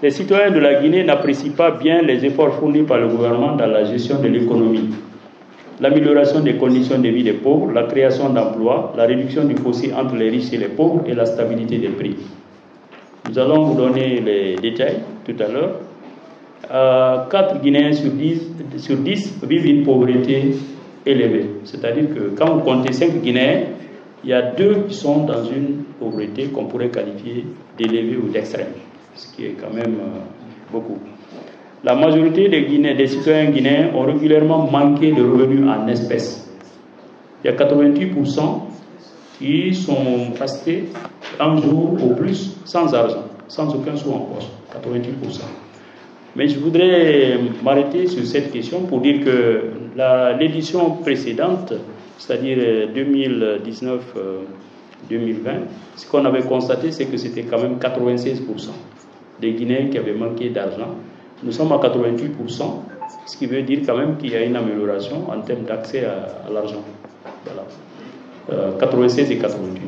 Les citoyens de la Guinée n'apprécient pas bien les efforts fournis par le gouvernement dans la gestion de l'économie, l'amélioration des conditions de vie des pauvres, la création d'emplois, la réduction du fossé entre les riches et les pauvres et la stabilité des prix. Nous allons vous donner les détails tout à l'heure. 4 Guinéens sur 10 vivent une pauvreté élevée. C'est-à-dire que quand vous comptez 5 Guinéens, il y a 2 qui sont dans une pauvreté qu'on pourrait qualifier d'élevée ou d'extrême, ce qui est quand même beaucoup. La majorité des citoyens guinéens ont régulièrement manqué de revenus en espèces. Il y a 88% qui sont restés un jour au plus sans argent, sans aucun sou en poche. 88%. Mais je voudrais m'arrêter sur cette question pour dire que l'édition précédente, c'est-à-dire 2019-2020, ce qu'on avait constaté, c'est que c'était quand même 96% des Guinéens qui avaient manqué d'argent. Nous sommes à 88%, ce qui veut dire quand même qu'il y a une amélioration en termes d'accès à l'argent. Voilà. 96 et 88.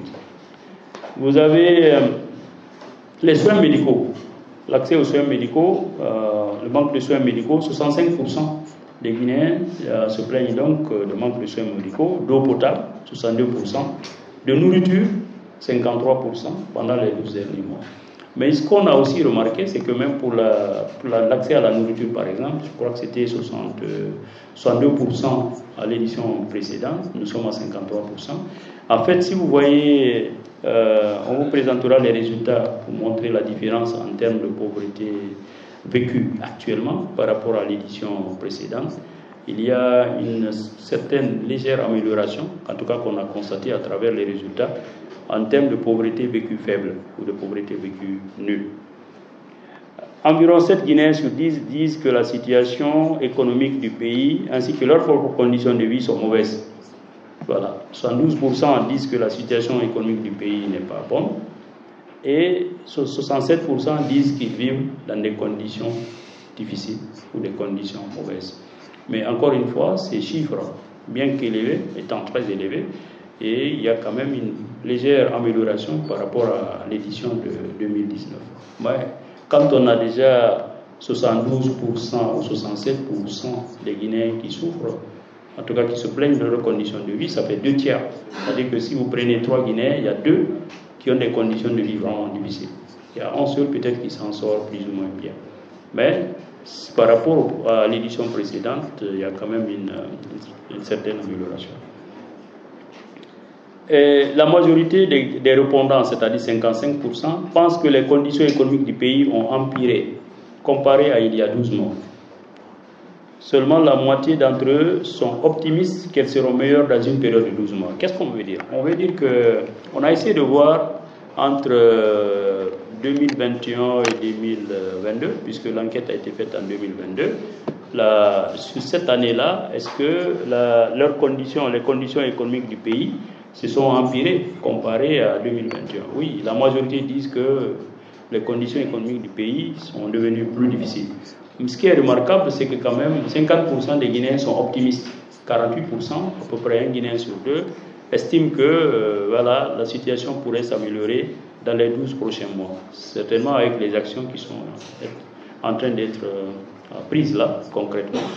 Vous avez les soins médicaux. L'accès aux soins médicaux, le manque de soins médicaux, 65% des Guinéens se plaignent donc de manque de soins médicaux, d'eau potable, 62%, de nourriture, 53% pendant les 12 derniers mois. Mais ce qu'on a aussi remarqué, c'est que même pour l'accès à la nourriture, par exemple, je crois que c'était 62% à l'édition précédente, nous sommes à 53%. En fait, si vous voyez, on vous présentera les résultats pour montrer la différence en termes de pauvreté vécue actuellement par rapport à l'édition précédente. Il y a une certaine légère amélioration, en tout cas qu'on a constaté à travers les résultats, en termes de pauvreté vécue faible ou de pauvreté vécue nulle. Environ 7 Guinéens sur 10 disent que la situation économique du pays ainsi que leurs propres conditions de vie sont mauvaises. Voilà. 72% disent que la situation économique du pays n'est pas bonne et 67% disent qu'ils vivent dans des conditions difficiles ou des conditions mauvaises. Mais encore une fois, ces chiffres, bien qu'élevés, étant très élevés, et il y a quand même une légère amélioration par rapport à l'édition de 2019. Mais quand on a déjà 72% ou 67% des Guinéens qui souffrent, en tout cas qui se plaignent de leurs conditions de vie, ça fait 2 tiers. C'est-à-dire que si vous prenez 3 Guinéens, il y a 2 qui ont des conditions de vie vraiment difficiles. Il y a un seul peut-être qui s'en sort plus ou moins bien. Mais par rapport à l'édition précédente, il y a quand même une certaine amélioration. Et la majorité des répondants, c'est-à-dire 55%, pensent que les conditions économiques du pays ont empiré comparé à il y a 12 mois. Seulement la moitié d'entre eux sont optimistes qu'elles seront meilleures dans une période de 12 mois. Qu'est-ce qu'on veut dire? On veut dire qu'on a essayé de voir entre 2021 et 2022, puisque l'enquête a été faite en 2022, sur cette année-là, est-ce que les conditions économiques du pays se sont empirées comparées à 2021? Oui, la majorité disent que les conditions économiques du pays sont devenues plus difficiles. Ce qui est remarquable, c'est que quand même 50% des Guinéens sont optimistes. 48%, à peu près un Guinéen sur 2, estiment que la situation pourrait s'améliorer dans les 12 prochains mois. Certainement avec les actions qui sont en train d'être prises là, concrètement.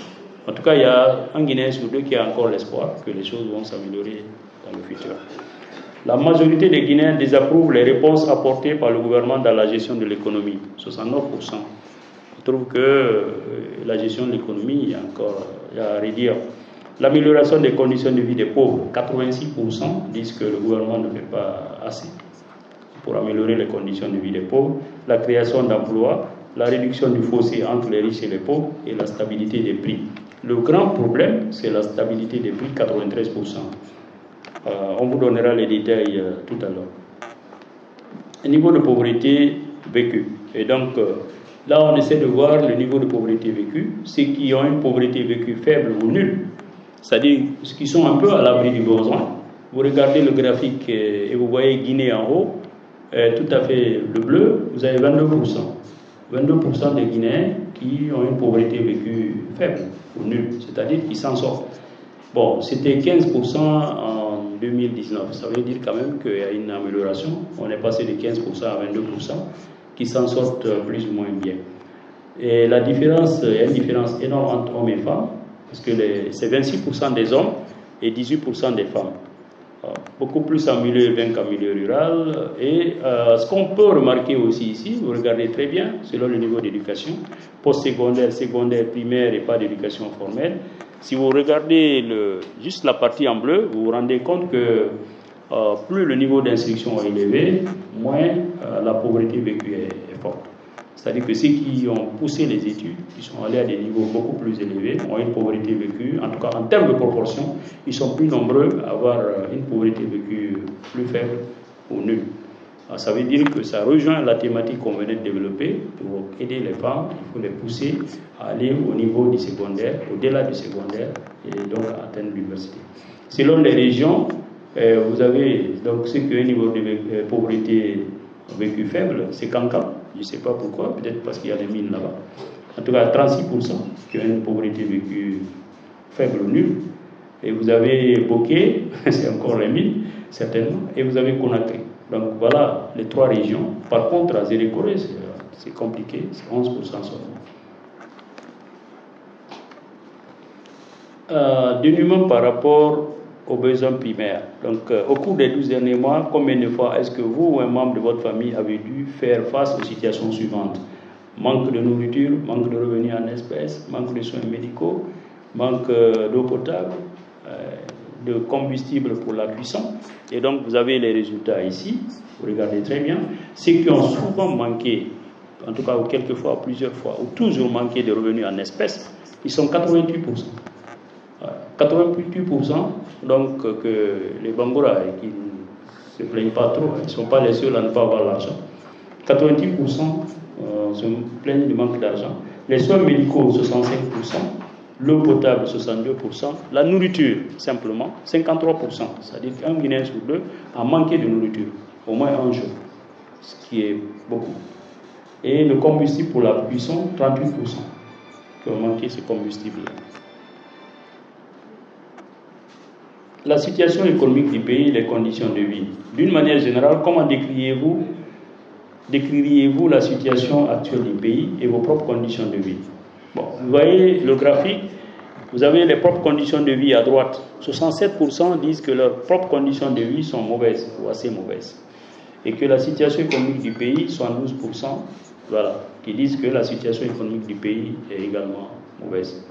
En tout cas, il y a un Guinéen sur 2 qui a encore l'espoir que les choses vont s'améliorer dans le futur. La majorité des Guinéens désapprouvent les réponses apportées par le gouvernement dans la gestion de l'économie, 69%. Je trouve que la gestion de l'économie, il y a à redire. L'amélioration des conditions de vie des pauvres, 86% disent que le gouvernement ne fait pas assez pour améliorer les conditions de vie des pauvres. La création d'emplois, la réduction du fossé entre les riches et les pauvres et la stabilité des prix. Le grand problème, c'est la stabilité des prix, 93%. On vous donnera les détails tout à l'heure. Le niveau de pauvreté vécu. Et donc, là, on essaie de voir le niveau de pauvreté vécu. Ceux qui ont une pauvreté vécue faible ou nulle, c'est-à-dire ceux qui sont un peu à l'abri du besoin. Vous regardez le graphique et vous voyez Guinée en haut, tout à fait le bleu, vous avez 22%. 22% des Guinéens qui ont une pauvreté vécue faible ou nulle, c'est-à-dire qui s'en sortent. Bon, c'était 15% en 2019. Ça veut dire quand même qu'il y a une amélioration. On est passé de 15% à 22%, qui s'en sortent plus ou moins bien. Et la différence, il y a une différence énorme entre hommes et femmes, parce que c'est 26% des hommes et 18% des femmes. Beaucoup plus en milieu urbain qu'en milieu rural. Et ce qu'on peut remarquer aussi ici, vous regardez très bien, selon le niveau d'éducation, post-secondaire, secondaire, primaire et pas d'éducation formelle. Si vous regardez juste la partie en bleu, vous vous rendez compte que plus le niveau d'instruction est élevé, moins la pauvreté vécue est forte. C'est-à-dire que ceux qui ont poussé les études, qui sont allés à des niveaux beaucoup plus élevés, ont une pauvreté vécue, en tout cas en termes de proportion, ils sont plus nombreux à avoir une pauvreté vécue plus faible ou nulle. Alors, ça veut dire que ça rejoint la thématique qu'on venait de développer. Pour aider les femmes, il faut les pousser à aller au niveau du secondaire, au-delà du secondaire, et donc à atteindre l'université. Selon les régions, vous avez donc ceux qui ont un niveau de pauvreté vécue faible, c'est Kanka. Je ne sais pas pourquoi, peut-être parce qu'il y a des mines là-bas. En tout cas, 36% qui ont une pauvreté vécue faible ou nulle. Et vous avez Boké, c'est encore les mines, certainement. Et vous avez Conakry. Donc voilà les trois régions. Par contre, à Zérékoré, c'est compliqué, c'est 11% seulement. Dénuement par rapport aux besoins primaires. Donc, au cours des 12 derniers mois, combien de fois est-ce que vous ou un membre de votre famille avez dû faire face aux situations suivantes? Manque de nourriture, manque de revenus en espèces, manque de soins médicaux, manque d'eau potable, de combustible pour la cuisson. Et donc, vous avez les résultats ici. Vous regardez très bien. Ceux qui ont souvent manqué, en tout cas, ou quelquefois, plusieurs fois, ou toujours manqué de revenus en espèces, ils sont 88%. 88%, donc que les Bangura, qui ne se plaignent pas trop, ils ne sont pas les seuls à ne pas avoir l'argent. 88% se plaignent du manque d'argent. Les soins médicaux, 65%. L'eau potable, 62%. La nourriture, simplement, 53%. C'est-à-dire qu'un Guinéen sur deux a manqué de nourriture, au moins un jour, ce qui est beaucoup. Et le combustible pour la cuisson, 38%, qui ont manqué ce combustible-là. La situation économique du pays, les conditions de vie. D'une manière générale, comment décririez-vous la situation actuelle du pays et vos propres conditions de vie? Bon, vous voyez le graphique, vous avez les propres conditions de vie à droite. 67% disent que leurs propres conditions de vie sont mauvaises ou assez mauvaises. Et que la situation économique du pays, 72%, voilà, qui disent que la situation économique du pays est également mauvaise.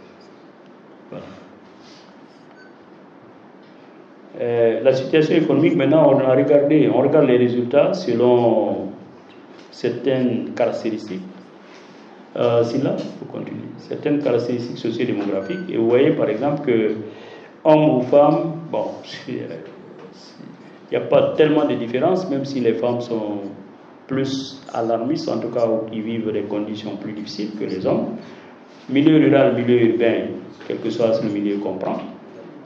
Voilà. La situation économique, maintenant, on regarde les résultats selon certaines caractéristiques. C'est là, il faut continuer. Certaines caractéristiques socio-démographiques. Et vous voyez, par exemple, que hommes ou femmes, bon, il n'y a pas tellement de différence, même si les femmes sont plus alarmistes, en tout cas, ou qui vivent des conditions plus difficiles que les hommes. Milieu rural, milieu urbain, quel que soit le milieu qu'on prend.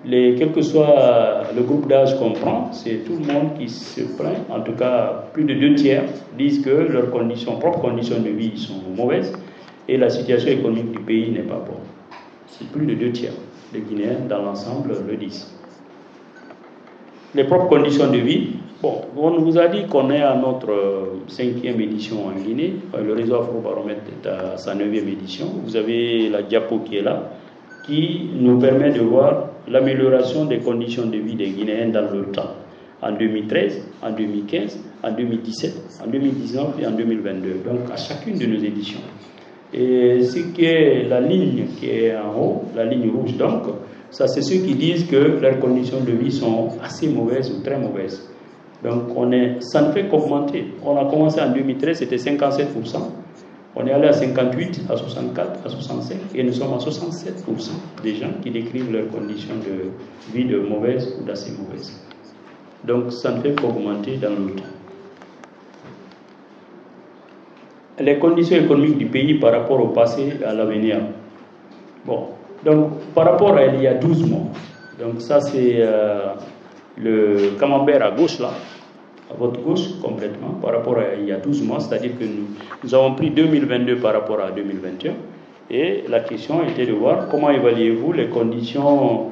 Quel que soit le groupe d'âge qu'on prend, c'est tout le monde qui se plaint. En tout cas, plus de 2/3 disent que leurs propres conditions de vie sont mauvaises et la situation économique du pays n'est pas bonne. C'est plus de 2/3 des Guinéens dans l'ensemble le disent. Les propres conditions de vie, bon, on vous a dit qu'on est à notre 5e édition en Guinée. Le réseau Afrobaromètre est à sa 9e édition. Vous avez la diapo qui est là, qui nous permet de voir l'amélioration des conditions de vie des Guinéens dans le temps. En 2013, en 2015, en 2017, en 2019 et en 2022. Donc à chacune de nos éditions. Et ce qui est la ligne qui est en haut, la ligne rouge donc, ça c'est ceux qui disent que leurs conditions de vie sont assez mauvaises ou très mauvaises. Donc ça ne fait qu'augmenter. On a commencé en 2013, c'était 57%. On est allé à 58, à 64, à 65, et nous sommes à 67% des gens qui décrivent leurs conditions de vie de mauvaises ou d'assez mauvaises. Donc ça ne fait qu'augmenter dans le temps. Les conditions économiques du pays par rapport au passé et à l'avenir. Bon, donc par rapport à il y a 12 mois, donc ça c'est le camembert à gauche là, à votre gauche complètement, par rapport à il y a 12 mois, c'est-à-dire que nous avons pris 2022 par rapport à 2021, et la question était de voir comment évaluez-vous les conditions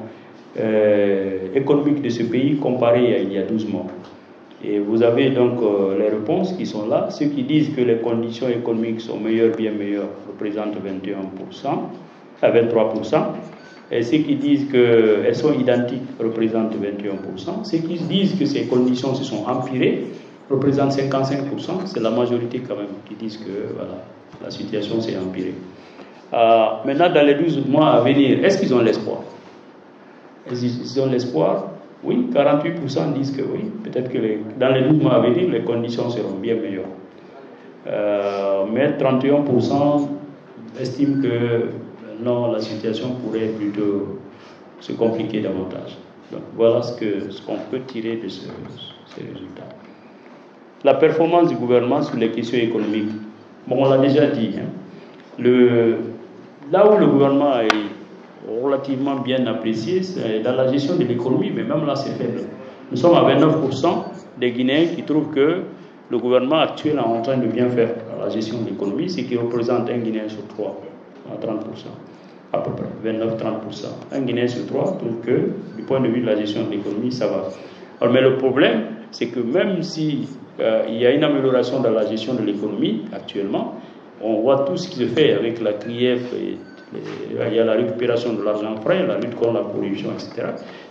économiques de ce pays comparées à il y a 12 mois. Et vous avez donc les réponses qui sont là. Ceux qui disent que les conditions économiques sont meilleures, bien meilleures, représentent 21%, à 23%. Et ceux qui disent qu'elles sont identiques représentent 21%. Ceux qui disent que ces conditions se sont empirées représentent 55%. C'est la majorité quand même qui disent que voilà, la situation s'est empirée. Maintenant, dans les 12 mois à venir, est-ce qu'ils ont l'espoir? Ils ont l'espoir? Oui, 48% disent que oui. Peut-être que dans les 12 mois à venir, les conditions seront bien meilleures. Mais 31% estiment que non, la situation pourrait plutôt se compliquer davantage. Donc voilà ce qu'on peut tirer de ces résultats. La performance du gouvernement sur les questions économiques. Bon, on l'a déjà dit. Là où le gouvernement est relativement bien apprécié, c'est dans la gestion de l'économie, mais même là c'est faible. Nous sommes à 29% des Guinéens qui trouvent que le gouvernement actuel est en train de bien faire dans la gestion de l'économie, ce qui représente un Guinéen sur 3, à 30%, à peu près, 29-30%. Un Guinéen sur 3 trouve que, du point de vue de la gestion de l'économie, ça va. Alors, mais le problème, c'est que même si il y a une amélioration dans la gestion de l'économie actuellement, on voit tout ce qui se fait avec la CRIEF, il y a la récupération de l'argent frais, la lutte contre la corruption, etc.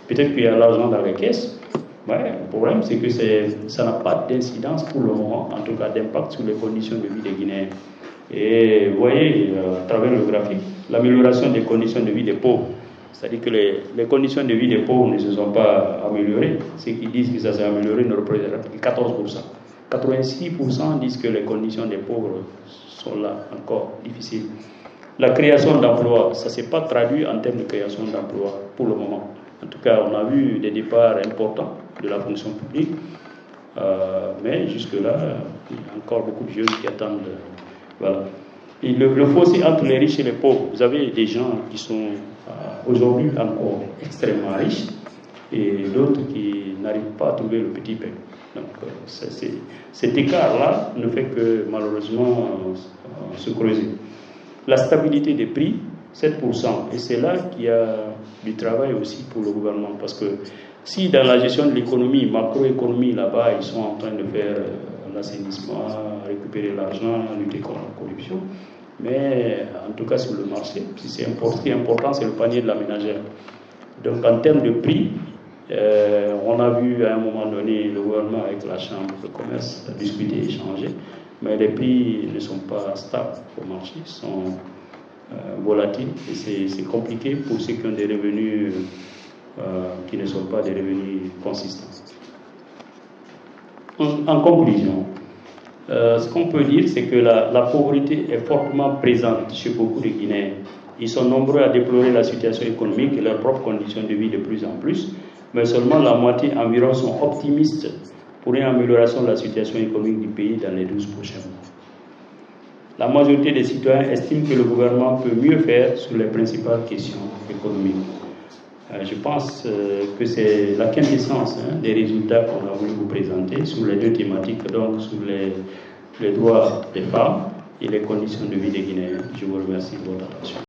Peut-être qu'il y a l'argent dans les caisses. Ouais, le problème, c'est que ça n'a pas d'incidence pour le moment, en tout cas d'impact sur les conditions de vie des Guinéens. Et vous voyez, à travers le graphique, l'amélioration des conditions de vie des pauvres. C'est-à-dire que les conditions de vie des pauvres ne se sont pas améliorées. Ceux qui disent que ça s'est amélioré ne représentent que 14%. 86% disent que les conditions des pauvres sont là encore difficiles. La création d'emplois, ça ne s'est pas traduit en termes de création d'emplois pour le moment. En tout cas, on a vu des départs importants de la fonction publique, mais jusque-là, il y a encore beaucoup de jeunes qui attendent. Voilà. Et le fossé entre les riches et les pauvres, vous avez des gens qui sont aujourd'hui encore extrêmement riches et d'autres qui n'arrivent pas à trouver le petit pain. Donc, cet écart-là ne fait que malheureusement se creuser. La stabilité des prix, 7%. Et c'est là qu'il y a du travail aussi pour le gouvernement. Parce que si dans la gestion de l'économie, macroéconomie, là-bas, ils sont en train de faire l'assainissement, récupérer l'argent, lutter contre la corruption, mais en tout cas sur le marché, ce qui est important, c'est le panier de la ménagère. Donc en termes de prix, on a vu à un moment donné le gouvernement avec la chambre de commerce discuter, échanger, mais les prix ne sont pas stables au marché, ils sont volatiles et c'est compliqué pour ceux qui ont des revenus qui ne sont pas des revenus consistants. En conclusion, ce qu'on peut dire, c'est que la pauvreté est fortement présente chez beaucoup de Guinéens. Ils sont nombreux à déplorer la situation économique et leurs propres conditions de vie de plus en plus, mais seulement la moitié environ sont optimistes pour une amélioration de la situation économique du pays dans les 12 prochains mois. La majorité des citoyens estiment que le gouvernement peut mieux faire sur les principales questions économiques. Je pense que c'est la quintessence des résultats qu'on a voulu vous présenter sur les deux thématiques, donc sur les droits des femmes et les conditions de vie des Guinéens. Je vous remercie de votre attention.